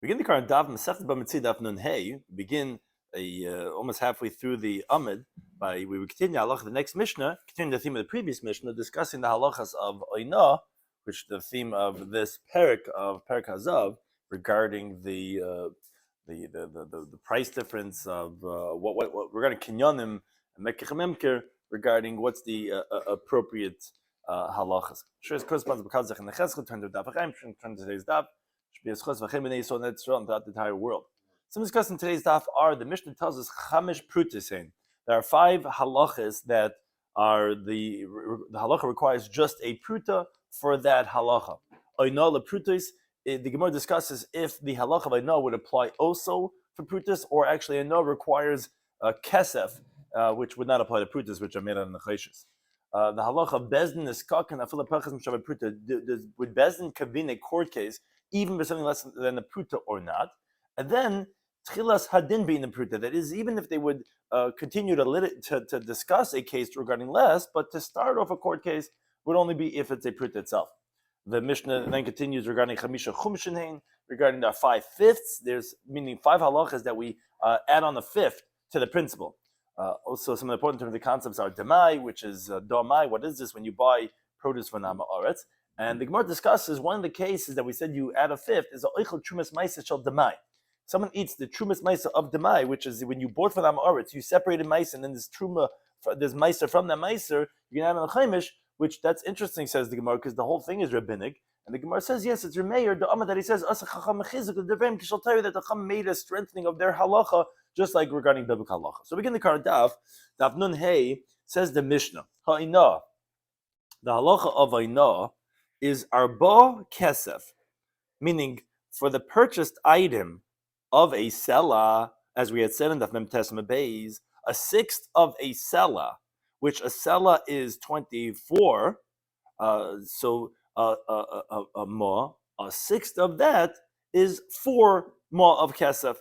Begin the current Daf Mesechta Bava Metzia Daf Nun Hey. Begin almost halfway through the Amid. We will continue halacha the next Mishnah, continue the theme of the previous Mishnah, discussing the halachas of Oina, which the theme of this parak of Parak Hazav regarding the price difference of what regarding kinyanim and mekich memker regarding what's the appropriate halachas. Sure, it corresponds to Kazakh and the Chesed. Turn to Daf Chaim. Turn to today's Daf. Throughout the entire world. Some discussed in today's daf are the Mishnah tells us chamish prutis. There are 5 halachas that are the halacha requires just a pruta for that halacha. Oina le prutis. The Gemara discusses if the halacha of oina would apply also for prutis, or actually oina requires kesef, which would not apply to prutis, which are made on the chayshes. The halacha of bezdin is kakan afila pachas m'shavet pruta. Would bezdin convene a court case even for something less than the pruta or not? And then tchilas hadin being the pruta, that is, even if they would continue to discuss a case regarding less, but to start off a court case would only be if it's a pruta itself. The Mishnah then continues regarding chamisha chumshin, regarding the 5/5. There's meaning 5 halachas that we add on the 5th to the principle. Also, some important terms of the concepts are demai, which is domai. What is this when you buy produce for nama aretz? And the Gemara discusses one of the cases that we said you add a 5th is a oichel trumas maisa shel demai. Someone eats the trumas maisa of demai, which is when you bought for nama aretz, you separated maisa, and then this truma, there's maisa from that maisa, you can add on a chaimish, which that's interesting, says the Gemara, because the whole thing is rabbinic. And the Gemara says, yes, it's Remeir, the Amma that he says, Asa chacham mechizuk, the Devim, shall tell you that the Chacham made a strengthening of their halacha, just like regarding biblical halacha. So begin the current Daf Nun Hey, says the Mishnah, Ha'ina, the halacha of Ha'ina is arba kesef, meaning for the purchased item of a sela, as we had said in the Mem Tesma Beis, a 1/6 of a sela, which a sela is 24, so a ma, a 1/6 of that is 4 ma of kesef.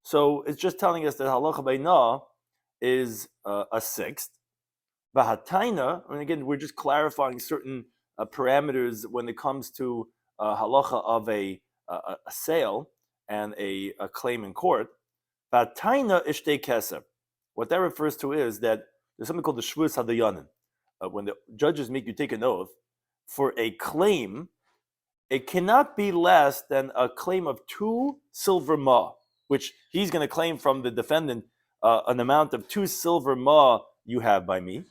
So it's just telling us that halacha b'ina is a 1/6. V'hataina, and again, we're just clarifying certain parameters when it comes to halacha of a sale and a claim in court. V'hataina ishtei kesef. What that refers to is that there's something called the shvus hadayanin. When the judges make you take an oath for a claim, it cannot be less than a claim of 2 silver ma, which he's going to claim from the defendant an amount of 2 silver ma you have by me.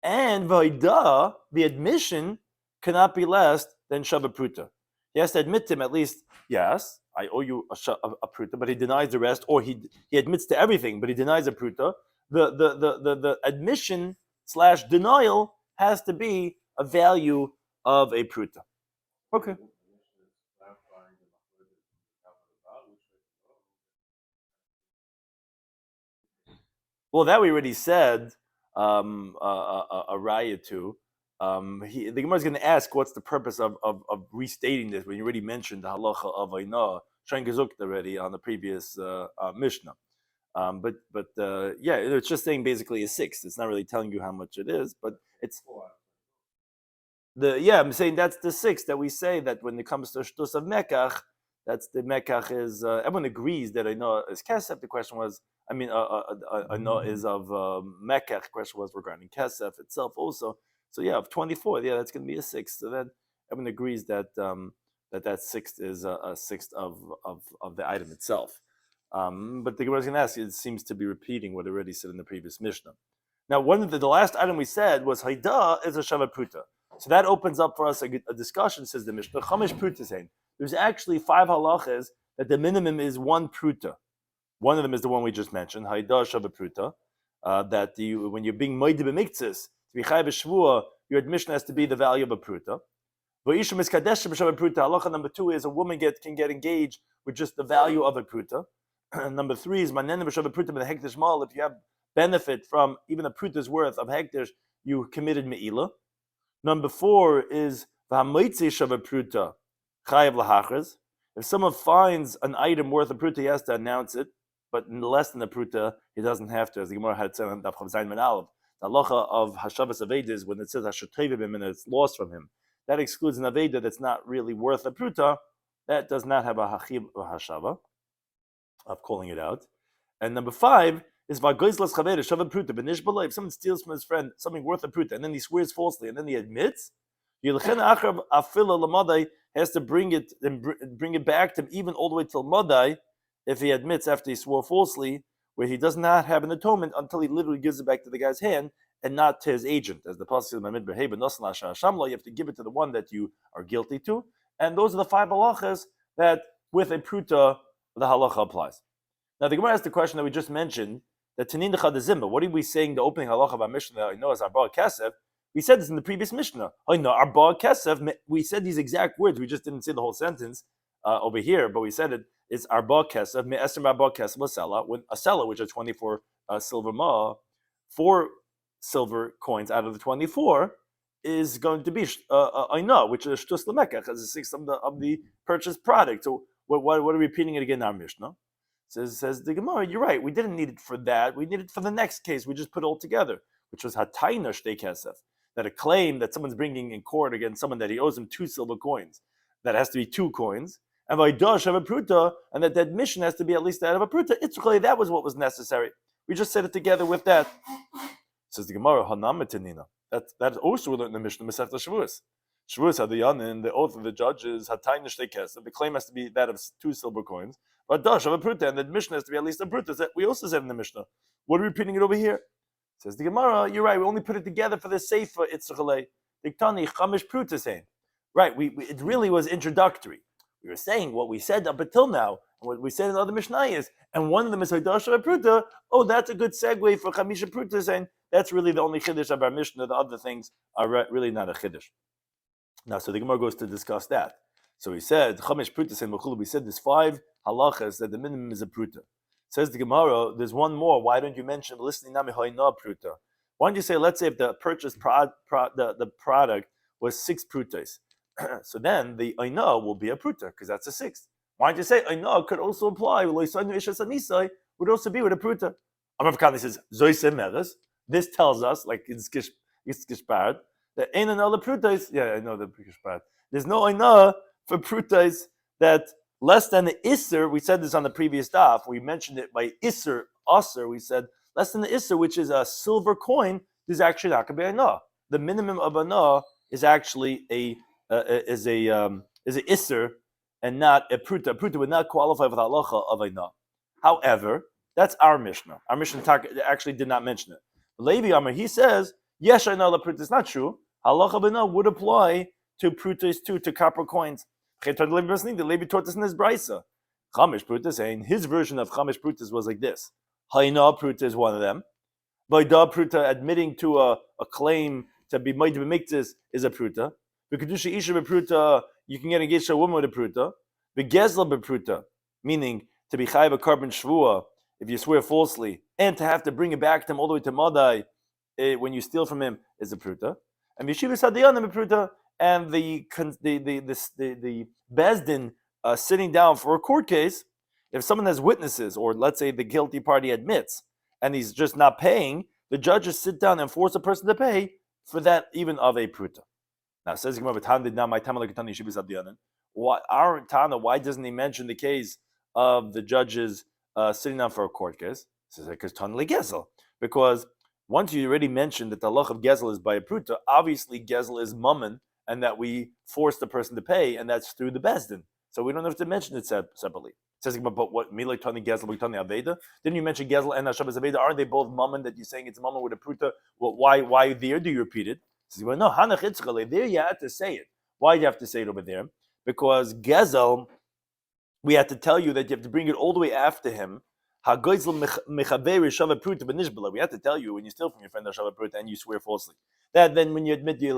And vaida, the admission cannot be less than shava pruta. He has to admit to him at least, yes, I owe you a pruta, but he denies the rest, or he admits to everything, but he denies a pruta. The admission / denial has to be a value of a pruta. Okay. Well, that we already said a raya to. The Gemara is going to ask, what's the purpose of restating this when you already mentioned the halacha of Aina, Shain Gezukt already on the previous Mishnah. But yeah, it's just saying basically a 6. It's not really telling you how much it is, but it's I'm saying that's the 6 that we say that when it comes to shtus of mekach, that's the mekach is everyone agrees that Aina is kesef. The question was, Aina is of mekach. The question was regarding kesef itself also. So yeah, of 24, yeah, that's going to be a 6. So then everyone agrees that that 6 is a 1/6 of the item itself. But the Gemara is going to ask, it seems to be repeating what already said in the previous Mishnah. Now, one of the last item we said was Haida is a Shava Pruta. So that opens up for us a discussion, says the Mishnah. Chamish Pruta. There's actually 5 halachas that the minimum is 1 Pruta. One of them is the one we just mentioned, Haida Shava Pruta, that when you're being Moide B'miktzis, to be Chai B'Shvua, your admission has to be the value of a Pruta. V'isha Miskadesh B'Shava Pruta. Halacha number 2 is a woman can get engaged with just the value of a Pruta. Number 3 is Manen B'Shava Pruta B'Hektish Hektish Mal. If you have benefit from even a Pruta's worth of Hektish, you committed Me'ila. Number 4 is V'Hamoitzi Shava Pruta Chayav L'Hachaz. If someone finds an item worth a Pruta, he has to announce it, but less than a Pruta, he doesn't have to. As the Gemara had said on Daf Chav Zayin Men Aleph, the halacha of Hashavas Aveda is when it says Hashatevim and it's lost from him. That excludes an Aveda that's not really worth a Pruta, that does not have a hachib or hashava of calling it out. And number 5 is vagoizlas chaver shava pruta benishbala. If someone steals from his friend something worth a pruta, and then he swears falsly, and then he admits, Yilchen achar afila lamadai has to bring it and bring it back to him even all the way till madai, if he admits after he swore falsely, where he does not have an atonement until he literally gives it back to the guy's hand and not to his agent. As the pasuk says, you have to give it to the one that you are guilty to. And those are the 5 halachas that with a pruta the halacha applies. Now the Gemara asked the question that we just mentioned, that tanin dechadazimba. What are we saying? The opening halacha of our Mishnah that I know as arba kesef. We said this in the previous Mishnah. I know arba kesef. We said these exact words. We just didn't say the whole sentence over here, but we said it. It's arba kesef me esrim arba kesef lasela. When a seller, which are 24 silver ma, 4 silver coins out of the 24 is going to be aina, which is shtus lemekach, as a 6th of the purchased product. So what are we repeating it again in our Mishnah? Says the Gemara, you're right. We didn't need it for that. We need it for the next case. We just put it all together, which was hatayna shtei kesef, that a claim that someone's bringing in court against someone that he owes him 2 silver coins, that has to be 2 coins, and vaydash have a pruta, and that the admission has to be at least that of a pruta. That was what was necessary. We just said it together with that. Says the Gemara, hanamatinina. That's also we learned in the Mishnah Masechta Shavuos. Shavuos hadayanin, the oath of the judges, hatayna shtei kesef. The claim has to be that of 2 silver coins. But dash of a pruta, and the admission has to be at least a pruta. That we also said in the Mishnah. What are we repeating it over here? Says the Gemara, you're right. We only put it together for the seifa itzchale. Diktani chamish pruta saying. Right. It really was introductory. We were saying what we said up until now, and what we said in other Mishnayos, and one of them is dash of a pruta. Oh, that's a good segue for chamisha pruta saying. That's really the only chiddush of our Mishnah. The other things are really not a chiddush. Now, so the Gemara goes to discuss that. So he said, Chamesh Prutas and Mechulu, we said there's 5 halachas that the minimum is a pruta. Says the Gemara, there's one more. Why don't you mention listening nami hoina pruta? Why don't you say, let's say if the purchased the product was 6 prutas, so then the oina will be a pruta because that's a 6th. Why don't you say oina could also apply? Would also be with a pruta. Amar Kani says zoyse meres. This tells us, like it's gishpart, that ain't another prutas. Yeah, I know the gishpart. There's no oina for prutas that less than the isser. We said this on the previous daf. We mentioned it by isser, aser. We said less than the isser, which is a silver coin, is actually not going to be ana. The minimum of ana is actually a isser and not a pruta. A pruta would not qualify for the halacha of ana. However, that's our Mishnah. Our Mishnah actually did not mention it. Levi Amar, he says, yes, I know the pruta is not true. Halacha of ana would apply to prutas too, to copper coins. The Levi taught us in his brisa. Chamish prutas, and his version of chamish prutas was like this: Hayna pruta is one of them. Vayda pruta, admitting to a claim to be made to be miktis, is a pruta. V'kedusha isha bepruta, you can get engaged to a woman with a pruta. V'gezla bepruta, meaning to be chayav a carbon shvua if you swear falsely, and to have to bring it back to him all the way to madai when you steal from him, is a pruta. And v'yeshiva sadiyanim bepruta. And the bezdin sitting down for a court case, if someone has witnesses, or let's say the guilty party admits, and he's just not paying, the judges sit down and force a person to pay for that, even of a pruta. Now, says our Tana, why doesn't he mention the case of the judges sitting down for a court case? He says because once you already mentioned that the halach of gezel is by a pruta, obviously gezel is mammon, and that we force the person to pay, and that's through the bezdin. So we don't have to mention it separately. It says, but what milay tani gezel, tani aveda? Didn't you mention gezel and hashabas aveda? Aren't they both mammon that you're saying it's mammon with a pruta? Well, why there do you repeat it? It says, well, no, hanach itzchale. There you had to say it. Why do you have to say it over there? Because gezel, we had to tell you that you have to bring it all the way after him. We have to tell you when you steal from your friend and you swear falsely. That then when you admit that's a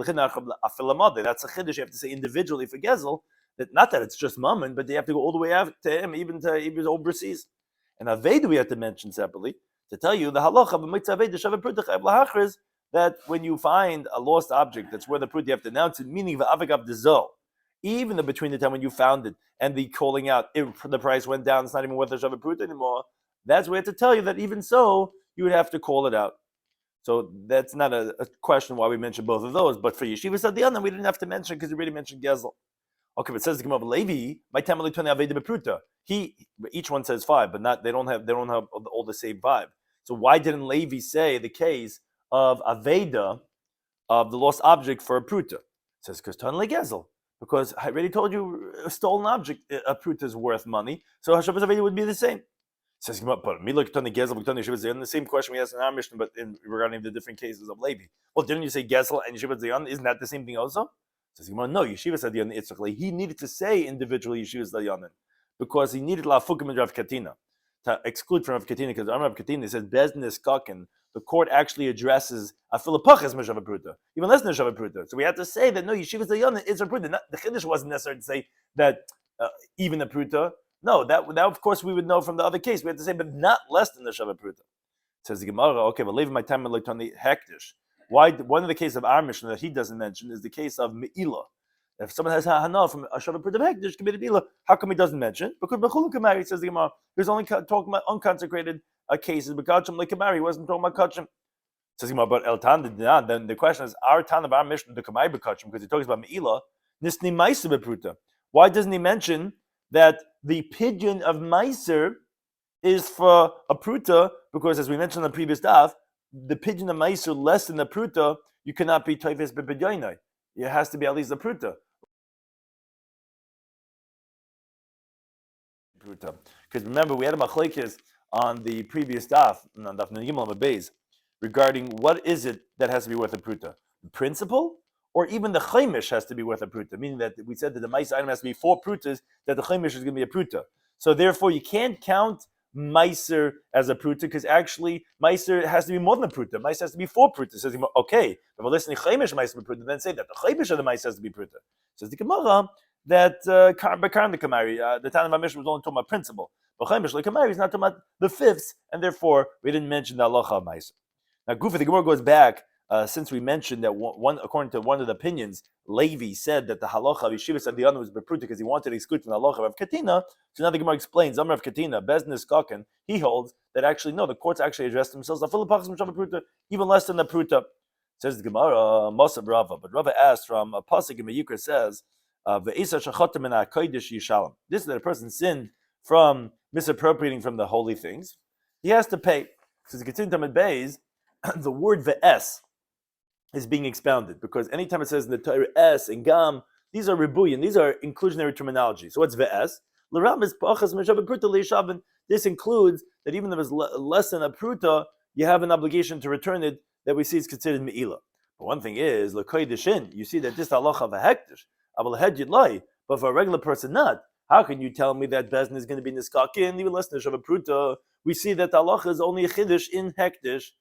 chiddush, you have to say individually for gezel, that not that it's just mammon, but they have to go all the way after him, even overseas. And aveda we have to mention separately to tell you the halacha of Metzia Daf that when you find a lost object that's where the prut, you have to announce it, meaning the avagav dezo. Even between the time when you found it and the calling out, the price went down, it's not even worth a shavat prut anymore. That's where to tell you that even so, you would have to call it out. So that's not a question why we mentioned both of those. But for Yeshiva Sadiyanim, we didn't have to mention because we already mentioned Gezel. Okay, but it says the Gemara Levi, my tamali twenty aveda bepruta. Each one says 5, but not they don't have all the same 5. So why didn't Levi say the case of aveda of the lost object for a pruta? It says because ton legezel. Because I already told you a stolen object, a pruta is worth money. So Hashavas aveda would be the same. It says but me look ton gezel, ton yeshivas zayon. The same question we asked in our mission, but regarding the different cases of Levi. Well, didn't you say gezel and yeshivas zayon? Isn't that the same thing also? Says no, Yeshiva Sadiyan Itzchak. He needed to say individually Yeshiva Sadiyanin because he needed La Fukim and Rav Katina to exclude from Rav Katina because Rav Katina says Beznes Kakin. The court actually addresses a Philippachas Meshav Pruta, even less than Meshav Pruta. So we have to say that no, Yeshiva Sadiyanin is a Pruta. The Chiddush wasn't necessary to say that even the Pruta. No, that of course we would know from the other case. We have to say, but not less than the Meshav Pruta. Says the Gemara. Okay, but leave my time and like on the hektish. Why? One of the cases of our Mishnah that he doesn't mention is the case of Me'ilah. If someone has hana from a Shabbat Pruta Hektish committed Me'ilah, how come he doesn't mention? Because Bechulu Kamari says the Gemara, he's only talking about unconsecrated cases. But Kachim like Kamari, he wasn't talking about Kachim. Says the Gemara, but El Tan, then the question is, our Tan of our Mishnah, the Kamari Bekachim, because he talks about Me'ilah, Nisni Meiser Bepruta. Why doesn't he mention that the pigeon of Meiser is for a Pruta? Because as we mentioned on the previous daf, the pigeon of Meiser less than the Pruta, you cannot be Toifes Bepedyoinai. It has to be at least a Pruta. Because remember, we had a machlekes on the previous daf, on Daf Yomim Beis, regarding what is it that has to be worth a Pruta. The principle, or even the Chaimish has to be worth a Pruta, meaning that we said that the Meiser item has to be 4 Prutas, that the Chaimish is going to be a Pruta. So therefore, you can't count Meiser as a Pruta, because actually Meiser has to be more than a Pruta. Meiser has to be 4 Prutas. Says okay, but we're listening Chaimish Meiser Pruta, then say that the Chaimish of the Meiser has to be Pruta. Says the Gemara that Bakarn the Kamari, the Tanna Mishnah was only talking about principle. But Chaimish like Kamari is not talking about the fifths, and therefore we didn't mention the halacha of Meiser. Now, Gufa, the Gemara goes back since we mentioned that one, according to one of the opinions, Levi said that the halacha of Yeshiva said the other was bepruta because he wanted to exclude from the halacha of Katina. So now the Gemara explains, Amar of Katina, Beznes Kakin, he holds that actually no, the courts actually addressed themselves even less than the pruta. Says the Gemara, Mosab Rava, but Rava asked from a pasuk in Meyukra says, this is that a person sinned from misappropriating from the holy things. He has to pay. Says Ketin Beis, the word ve'es is being expounded because anytime it says in the Torah es and gam, these are ribuyin, these are inclusionary terminology. So what's ve'es? This includes that even if it's less than a pruta, you have an obligation to return it that we see is considered me'ilah. But one thing is, you see that this halacha of a hektish, but for a regular person not. How can you tell me that bezin is going to be niskakin, even less than a pruta? We see that the halacha is only a chiddush in hektish.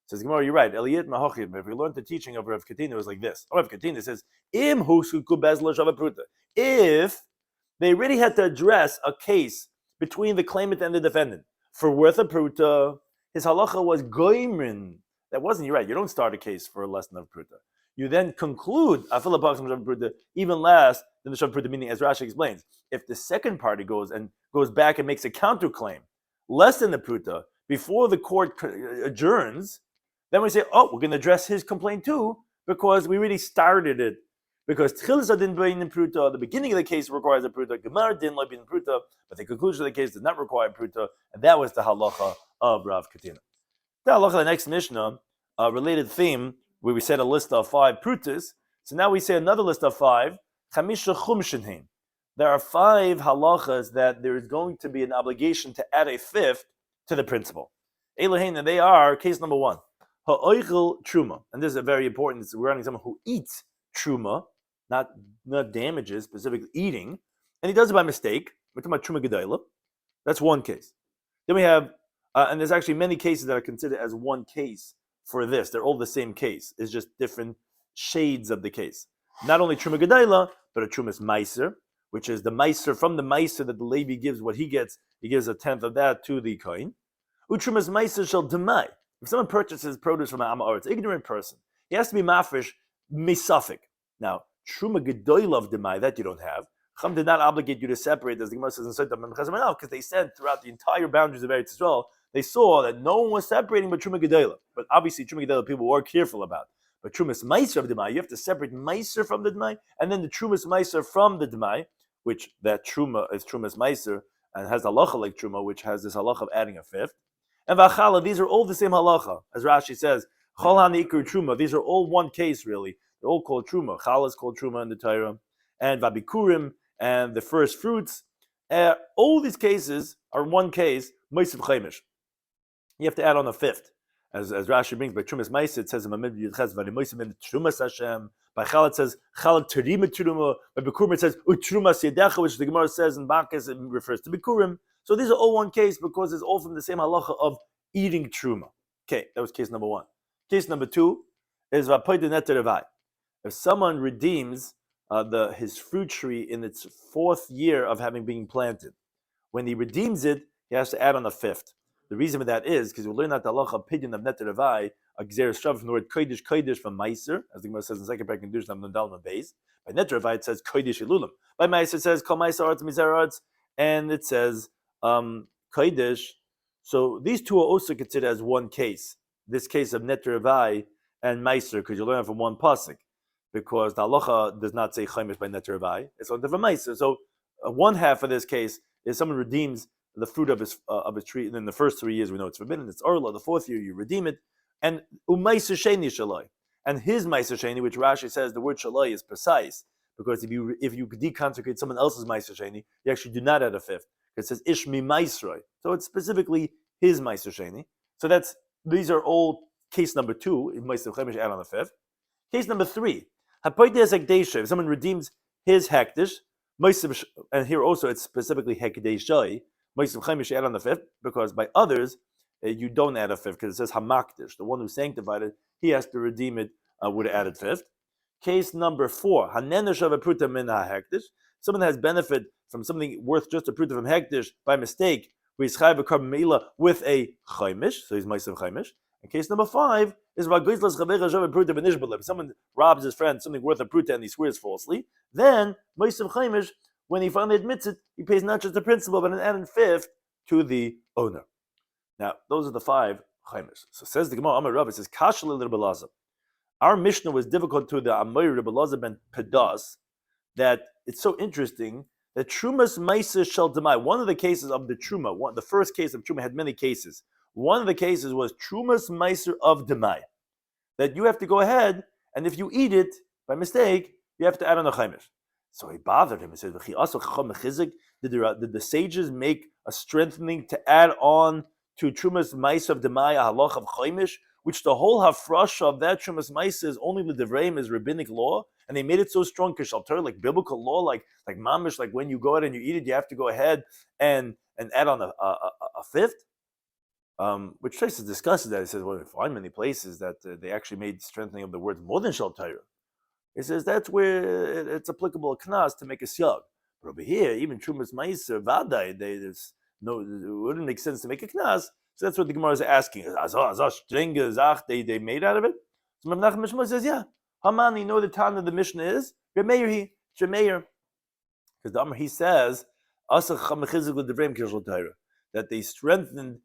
Says Gemara, you're right. Eliyat Mahochim. If we learned the teaching of Rav Katina, it was like this. Rav Katina says, "Im husuku bezla pruta." If they already had to address a case between the claimant and the defendant for worth a pruta, his halacha was goimrin. That wasn't. You're right. You don't start a case for less than a pruta. You then conclude pruta even less than the shav pruta. Meaning, as Rashi explains, if the second party goes back and makes a counterclaim less than the pruta before the court adjourns. Then we say, we're going to address his complaint too, because we really started it. Because Tchilas didn't bring in Pruta, the beginning of the case requires a Pruta, Gemara didn't like in Pruta, but the conclusion of the case did not require Pruta, and that was the halacha of Rav Katina. The halacha of the next Mishnah, a related theme, where we said a list of 5 Prutas, so now we say another list of 5, Chamisha Chumshinheim. There are 5 halachas that there is going to be an obligation to add a 5th to the principle. Elohein, and they are, case number 1. Ha'oichel truma, and this is a very important. It's regarding someone who eats truma, not damages, specifically eating, and he does it by mistake. We're talking about truma gedayla. That's one case. Then we have, and there's actually many cases that are considered as one case for this. They're all the same case. It's just different shades of the case. Not only truma gedayla, but a trumas meiser, which is the meiser from the meiser that the Levi gives. What he gives a 10th of that to the kohen. Utrumas meiser shall demai. If someone purchases produce from an Amaretz, ignorant person, he has to be mafresh misafik. Now, truma gedoyla of demai, that you don't have. Chum did not obligate you to separate, as the Gemara says in Sotah Memchazim, because they said throughout the entire boundaries of Eretz Yisrael, they saw that no one was separating but truma gedoyla. But obviously, truma gedoyla people were careful about. But trumas meiser of Demai, you have to separate meiser from the Demai, and then the trumas meiser from the Demai, which that truma is trumas meiser, and has halacha like truma, which has this halacha of adding a fifth. And v'achala, these are all the same halacha. As Rashi says, chol hanikur truma, these are all one case really. They're all called truma. Chala is called truma in the Torah, and vabikurim, and the first fruits. All these cases are one case, meisav chaimish. You have to add on a fifth. As Rashi brings by Trumas Ma'aseh, it says in Mamid Yudches V'Nimoisim in Trumas Hashem. By Chal it says Chal Terima Truma. By Bikurim it says Utrumas Yedecha, which the Gemara says in Bacchus it refers to Bikurim. So these are all one case because it's all from the same halacha of eating truma. Okay, that was case number one. Case number two is Vapoy Neter Revai. If someone redeems his fruit tree in its 4th year of having been planted, when he redeems it, he has to add on a fifth. The reason for that is because we learn that the halacha opinion of Neter Revai, a gzer shav from the word kodesh from Meiser, as the Gemara says in second parak in Dusham Nundal Beis. By Neter Revai it says kodesh ilulim. By Meiser it says kol Meiser arts mizar arts, and it says kodesh. So these two are also considered as one case. This case of Neter Revai and Meiser, because you learn from one pasuk, because the halacha does not say chaimish by Neter Revai; it's on the Meiser. So one half of this case is someone redeems the fruit of his tree, and in the first 3 years we know it's forbidden. It's orla. The 4th year you redeem it, and u'maiser sheni shaloi, and his maiser sheni, which Rashi says the word shaloi is precise because if you deconsecrate someone else's maiser sheni, you actually do not add a fifth. It says ishmi maisroi, so it's specifically his maiser sheni. So these are all case number 2. In maiser chemish add on the fifth. Case number 3, hapoides hekdesha. If someone redeems his hekdesh, and here also it's specifically hekdeshai. Meisav Chaimish add on the fifth, because by others you don't add a fifth, because it says Hamakdish, the one who sanctified it, he has to redeem it, would have added fifth. Case number 4, Hanenesh of a pruta min hekdish. Someone has benefit from something worth just a pruta from hekdish by mistake, where he's chayv a carbon meila with a chaimish, so he's Meisav Chaimish. And case number 5 is if someone robs his friend something worth a pruta and he swears falsely, then Meisav Chaimish, when he finally admits it, he pays not just the principal, but an added fifth to the owner. Now, those are the 5 chaimish. So says the Gemara, Amar Rav, it says, Kashal Rabbi Elazar. Our Mishnah was difficult to the Amor Rabbi Elazar ben Pedas, that it's so interesting that Trumas Meiser Shel Demai, one of the cases of the Truma, the first case of Truma had many cases. One of the cases was Trumas Meiser of Demai, that you have to go ahead, and if you eat it by mistake, you have to add on a chaimish. So he bothered him. He said, did the sages make a strengthening to add on to Trumas Meiser of Demai, a halach of chaimish, which the whole hafrasha of that Trumas Meiser is only the Devreim, is rabbinic law, and they made it so strong, kishalter, like biblical law, like mamish, like when you go ahead and you eat it, you have to go ahead and add on a fifth. Which Tracy discusses that. He says, well, we find many places that they actually made strengthening of the words more than shalter. He says that's where it's applicable a knas to make a siyag. But over here, even Trumas Meiser, Vadai, it wouldn't make sense to make a knas. So that's what the Gemara is asking. They made out of it? So Rav Nachman Shmuel says, yeah. Haman, you know the time of the Mishnah is? Remeir. Because the Amr, he says, that they strengthened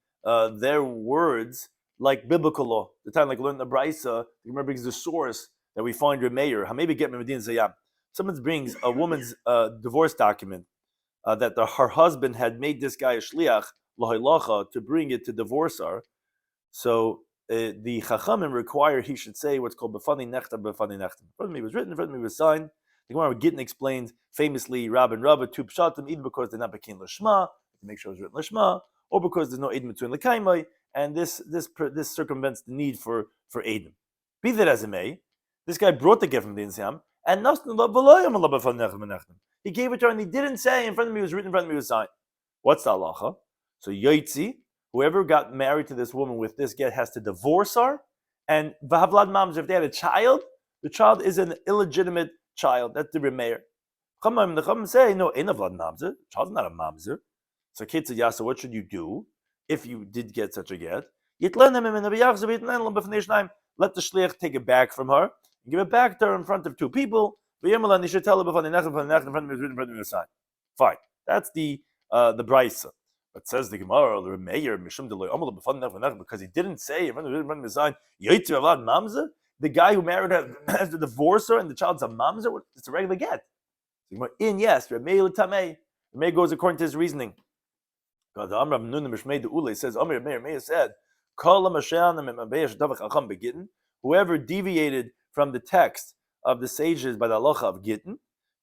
their words like biblical law. The time like learn the Braisa, the Gemara brings the source that we find Remeir. Maybe get Medina Zayam. Someone brings a woman's divorce document that her husband had made this guy a shliach lahilacha to bring it to divorce her. So the Chachamim require he should say what's called befani nechtam, befani nechtam. In front of me was written, in front of me was signed. The Gemara Gittin explains famously Rab and Rabba two pshatim, either because they're not bekin lishma, to make sure it's written lishma, or because there's no edim between l'kaimai, and this circumvents the need for edim. Be that as it may, this guy brought the gift from the Insyam, and he gave it to her, and he didn't say in front of me was written, in front of me was signed. What's the halacha? So Yotzi, whoever got married to this woman with this get has to divorce her, and v'havlad mamzer, if they had a child, the child is an illegitimate child. That's the Remeir. The Chachamim say, no, ain't a vlad mamzer. The child's not a mamzer. So Ketzad Yasa, what should you do if you did get such a get? Let the shliach take it back from her and give it back to her in front of 2 people. You should tell her fine. That's the brisa. But says the Gemara, the Remeir, because he didn't say in front of his sign, the guy who married her has to divorce her and the child's a mamzer? It's a regular get. In yes, Ramei Tamei. Ramei goes according to his reasoning. Because Amr says, Ramei said, whoever deviated from the text of the sages by the halacha of gittin,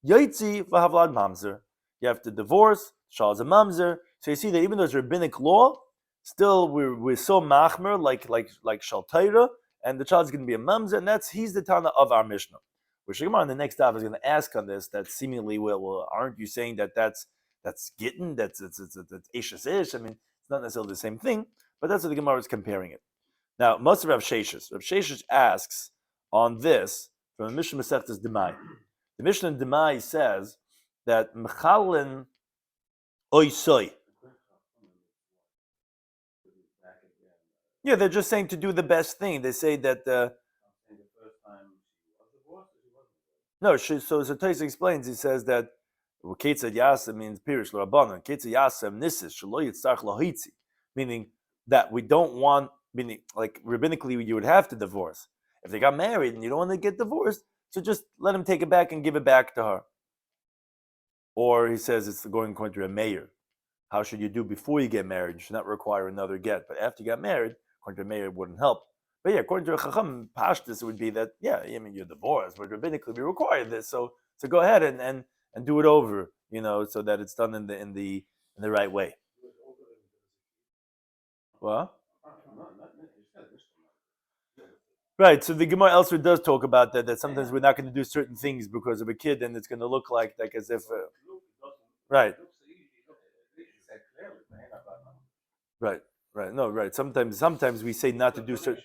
yaitzi v'havlad mamzer. You have to divorce, shal is a mamzer. So you see that even though it's rabbinic law, still we're so machmer like shal Torah, and the child's going to be a mamzer, and he's the Tana of our Mishnah. Which Gemara in the next daf is going to ask on this. That seemingly, well, aren't you saying that's gittin? That's ishes ish. I mean, it's not necessarily the same thing, but that's what the Gemara is comparing it. Now, most of Rav Sheshes asks on this from the Mishnah Masechtas Demai. The Mishnah in Demai says that mechalin oisoi. Yeah, they're just saying to do the best thing. They say that. No, so Tais explains. He says that Ketzad Yasem means Pirish L'Rabbanan. Ketzad Yasem Nisis Shelo Yitzarch Lahitzi, meaning that we don't want. Meaning, like rabbinically, you would have to divorce if they got married, and you don't want to get divorced. So just let him take it back and give it back to her. Or he says it's going according to a mayor. How should you do before you get married? You should not require another get. But after you got married, according to a mayor, it wouldn't help. But yeah, according to a chacham, pashtus, it would be that, yeah, I mean, you're divorced, but rabbinically we require this. So go ahead and do it over, so that it's done in the right way. What? Right, so the Gemara elsewhere does talk about that sometimes we're not going to do certain things because of a kid, and it's going to look like as if, right. Right. Sometimes we say not to do certain.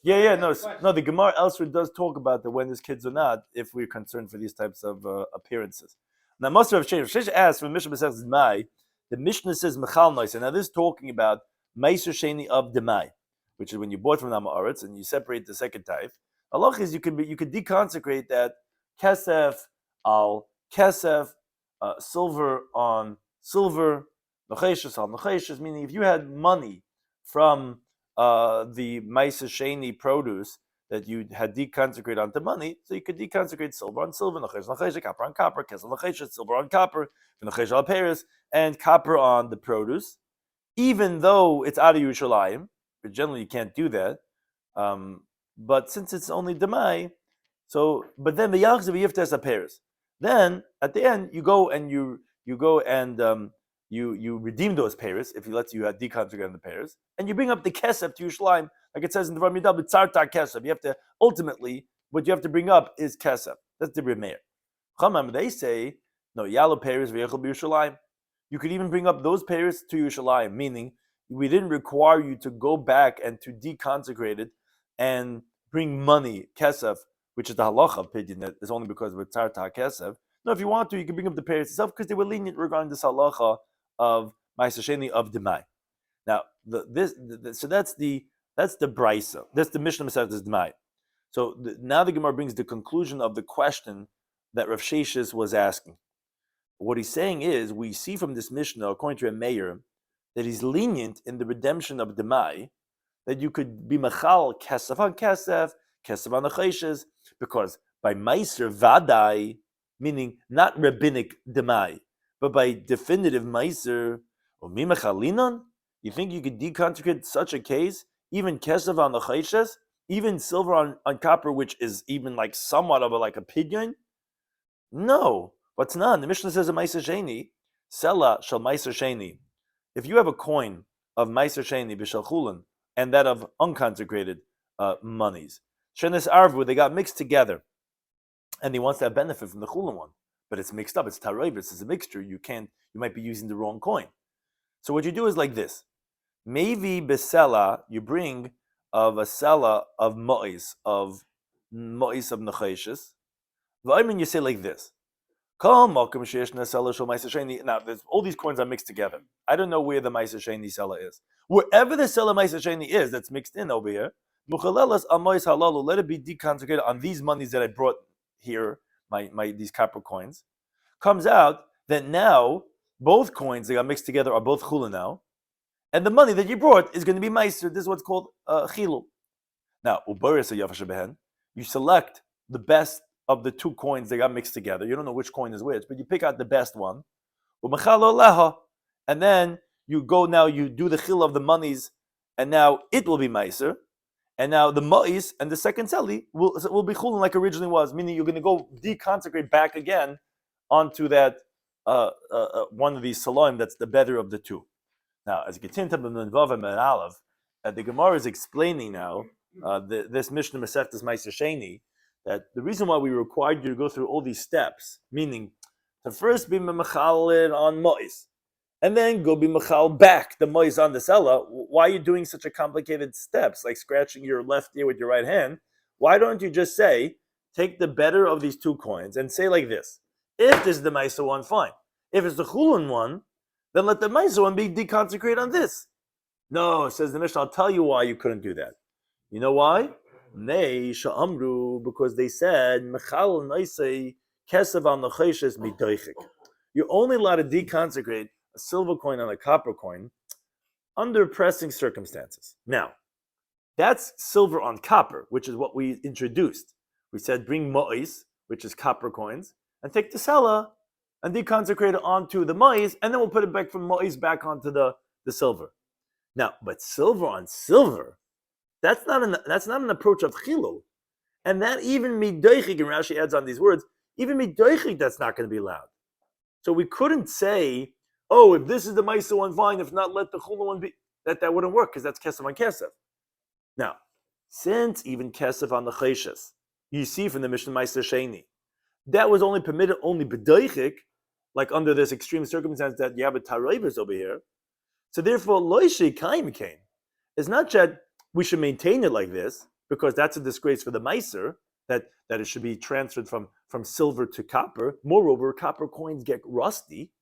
No. The Gemara elsewhere does talk about that when there's kids or not, if we're concerned for these types of appearances. Now, most of Shesh asks from Mishnah Masechtas Demai, the Mishnah says Mechal Nois, and now this is talking about Meiser Sheni of Demai, which is when you bought from Nama Aretz and you separate the second type. Halach is you could deconsecrate that kesef al kesef, silver on silver, necheshes al necheshes, meaning if you had money from the Meiser Sheni produce that you had deconsecrated onto money, so you could deconsecrate silver on silver, necheshes, copper on copper, kesef necheshes, silver on copper, necheshes al peres, and copper on the produce, even though it's out of Yerushalayim. But generally you can't do that. But since it's only demai, but then the yachzav yiftes appears. Then at the end you go and you redeem those pairs if you had deconsecrated the pairs, and you bring up the kesef to Yerushalayim, like it says in the Bava Metzia Daf, tzartar kesef. You have to ultimately what you have to bring up is kesef. That's the Remeir. Chamam, they say no yalo pairs v'yechol b'Yerushalayim. You could even bring up those pairs to Yerushalayim, meaning we didn't require you to go back and to deconsecrate it and bring money, kesef, which is the halacha opinion that is only because of tzarta kesef. No, if you want to, you can bring up the pairs itself because they were lenient regarding this halacha of Meiser Sheni of Demai. Now, so that's the brisa. That's the Mishnah Masechtas Demai. So now the Gemara brings the conclusion of the question that Rav Sheshes was asking. What he's saying is, we see from this Mishnah, according to a mayor, that he's lenient in the redemption of Demai, that you could be machal kesef on kesef, kesef on necheshes, because by meiser vadai, meaning not rabbinic Demai, but by definitive meiser, or mi mechalinon, you think you could deconsecrate such a case, even kesef on necheshes, even silver on copper, which is even like somewhat of a pidyon? No, what's not? The Mishnah says a meiser sheni, sela shal meiser sheni. If you have a coin of Meiser Sheni b'shel chulin and that of unconsecrated monies, shenis arvu, they got mixed together, and he wants to have benefit from the chulin one, but it's mixed up. It's taroivis. It's a mixture. You might be using the wrong coin. So what you do is like this: maybe besela, you bring of a sela of mois of necheshes. V'aymin, you say like this. Now, all these coins are mixed together. I don't know where the Meiser Sheni Sela is. Wherever the Sela Meiser Sheni is, that's mixed in over here, let it be deconsecrated on these monies that I brought here, these copper coins. Comes out that now both coins that got mixed together are both chula now, and the money that you brought is going to be Meiser. This is what's called chilul. Now, you select the best of the two coins that got mixed together. You don't know which coin is which, but you pick out the best one. And then you go now, you do the chil of the monies, and now it will be meiser. And now the ma'is and the second seli will be chulin like originally was, meaning you're going to go deconsecrate back again onto that one of these saloim that's the better of the two. Now, as you continue to the Gemara is explaining now this Mishnah Masechtas Meiser Sheni, that the reason why we required you to go through all these steps, meaning to first be memachalin on mois, and then go be machal back the mois on the sella. Why are you doing such a complicated steps, like scratching your left ear with your right hand? Why don't you just say, take the better of these two coins and say like this: if this is the Maisa one, fine. If it's the Chulun one, then let the Maisa one be deconsecrated on this. No, says the Mishnah, I'll tell you why you couldn't do that. You know why? Nei sha'amru, because they said, Mechal naisei kesav al nacheshes midoichik. You're only allowed to deconsecrate a silver coin on a copper coin under pressing circumstances. Now, that's silver on copper, which is what we introduced. We said bring mo'is, which is copper coins, and take the sella and deconsecrate it onto the mo'is, and then we'll put it back from mo'is back onto the silver. Now, but silver on silver, that's not an approach of chilul. And that even midoichik, and Rashi adds on these words, even midoichik, that's not going to be allowed. So we couldn't say, oh, if this is the Maisa one, fine. If not, let the Chula one be. That wouldn't work, because that's Kesef on Kesef. Now, since even Kesef on the Cheshes, you see from the Mishnah Meiser Sheni, that was only permitted only b'doichik, like under this extreme circumstance that you have a Taraivas over here. So therefore, Loishe Kaim came. It's not that we should maintain it like this, because that's a disgrace for the Meiser, that it should be transferred from silver to copper. Moreover, copper coins get rusty.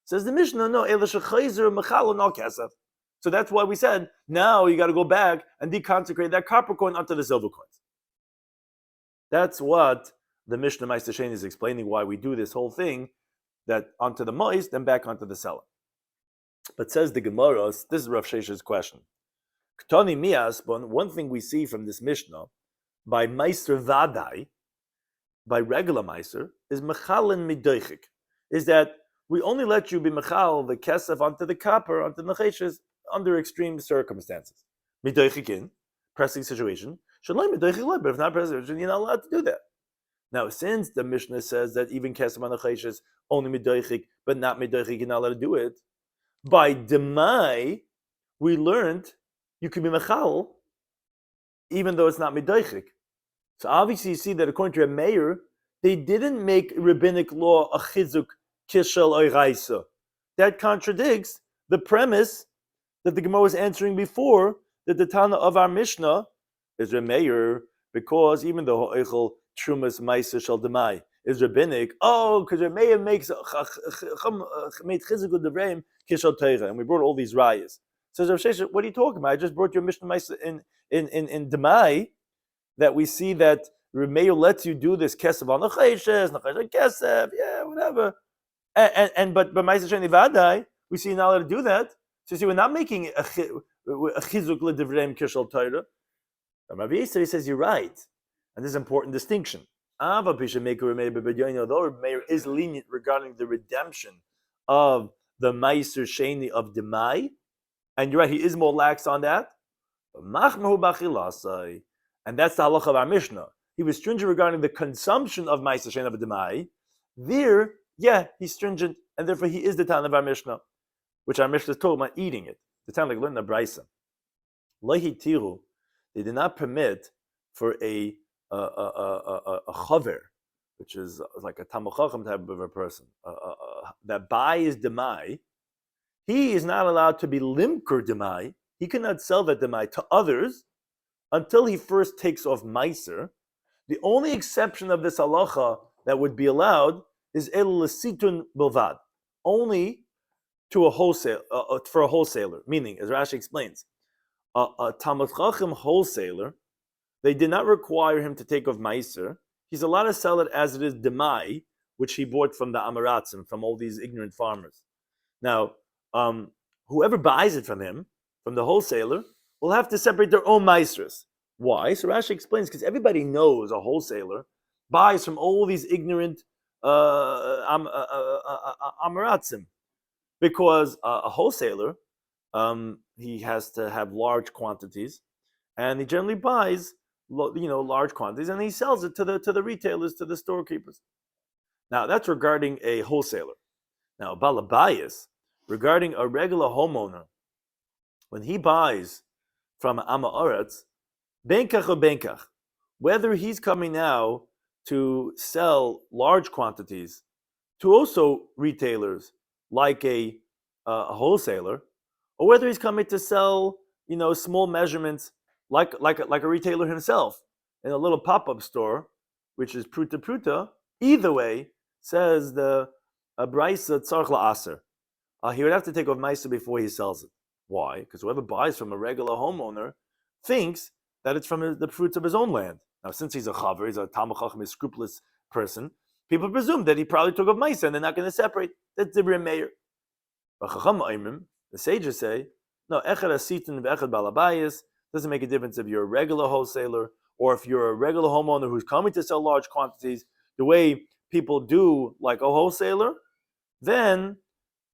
Says the Mishnah, no, no kesef. So that's why we said, now you got to go back and deconsecrate that copper coin onto the silver coins. That's what the Mishnah Meister Sheni is explaining, why we do this whole thing, that onto the mois, then back onto the seller. But says the Gemara, this is Rav Shesha's question. Ktoni mias, one thing we see from this Mishnah, by Meister Vadai, by regular Meister, is Mechalin Midoichik, is that we only let you be Mechal, the Kesef, onto the copper, onto the Necheshes, under extreme circumstances. Midoichikin, pressing situation. Shalai Midoichik, but if not pressing situation, you're not allowed to do that. Now, since the Mishnah says that even Kesef on Necheshes, only Midoichik, but not Midoichik, you're not allowed to do it, by Demai, we learned you can be Mechal, even though it's not Midoichik. So obviously you see that according to a mayor, they didn't make rabbinic law a chizuk kishel oiraisa. That contradicts the premise that the Gemara was answering before, that the Tana of our Mishnah is a mayor, because even though Eichel Trumas Maisa Shel Demai is rabbinic, because a mayor makes made chizuk with the Devreim kishel teira, and we brought all these rayas. Says Rav Shesha, what are you talking about? I just brought your Mishnah Maisa in Demai, that we see that Remeir lets you do this kesef on the cheshes, kesef, yeah, whatever. But Ma'aser Sheni Vadai, we see you're not allowed to do that. So you see, we're not making a chizuk l'divrei kishal Torah. Rabbi Yisrael says you're right, and this is an important distinction. Although Remeir is lenient regarding the redemption of the Ma'aser Sheni of Demai, and you're right, he is more lax on that. And that's the halacha of our Mishnah. He was stringent regarding the consumption of Ma'aser Sheni of Demai. There, yeah, he's stringent, and therefore he is the Tan of our Mishnah, which our Mishnah is told about eating it. The Tan like learned the Braisa. Lehi Tiru, they did not permit for a chaver, which is like a Talmid Chacham type of a person, that buys Demai. He is not allowed to be limker Demai. He cannot sell that Demai to others until he first takes off Meiser. The only exception of this halacha that would be allowed is el l'situn bilvad, only to a wholesale for a wholesaler. Meaning, as Rashi explains, a Talmid Chacham wholesaler, they did not require him to take off Meiser. He's allowed to sell it as it is Demai, which he bought from the Amaratzim, from all these ignorant farmers. Now, whoever buys it from him, from the wholesaler, will have to separate their own Meisers. Why? So Rashi explains, because everybody knows a wholesaler buys from all these ignorant Amaratzim. Because a wholesaler, he has to have large quantities, and he generally buys, large quantities, and he sells it to the retailers, to the storekeepers. Now that's regarding a wholesaler. Now balabayas, regarding a regular homeowner, when he buys from Amaretz, benkach or benkach, whether he's coming now to sell large quantities to also retailers like a wholesaler, or whether he's coming to sell, small measurements like a retailer himself in a little pop-up store, which is pruta pruta. Either way, says the Braisa tzarch la'aser. He would have to take off ma'aser before he sells it. Why? Because whoever buys from a regular homeowner thinks that it's from the fruits of his own land. Now, since he's a chaver, he's a talmid chacham, a scrupulous person, people presume that he probably took off ma'aser and they're not going to separate. That's the Meir. The sages say, no, echad asitin v'echad balabayas, doesn't make a difference if you're a regular wholesaler or if you're a regular homeowner who's coming to sell large quantities, the way people do like a wholesaler, then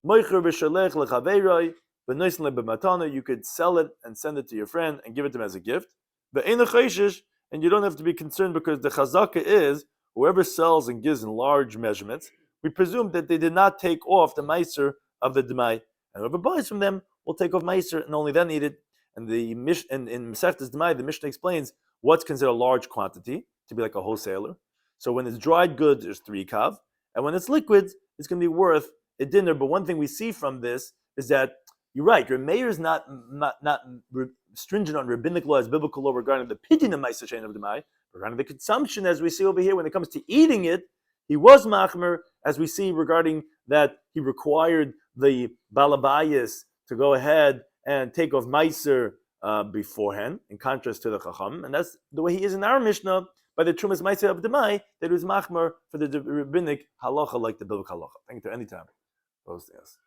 you could sell it and send it to your friend and give it to him as a gift. And you don't have to be concerned, because the chazaka is whoever sells and gives in large measurements, we presume that they did not take off the meiser of the demai, and whoever buys from them will take off meiser and only then eat it. And in Mesechtes Demai, the Mishnah explains what's considered a large quantity to be like a wholesaler. So when it's dried goods, there's 3 kav, and when it's liquids, it's going to be worth a dinner. But one thing we see from this is that you're right. Your mayor is not stringent on rabbinic law as biblical law regarding the pidyon of ma'aser she'ein of demai, regarding the consumption, as we see over here. When it comes to eating it, he was machmer, as we see regarding that he required the balabayas to go ahead and take off ma'aser beforehand, in contrast to the chacham, and that's the way he is in our Mishnah by the trumas ma'aser of demai, that it was machmer for the rabbinic halacha like the biblical halacha. Thank you to any time. Those things.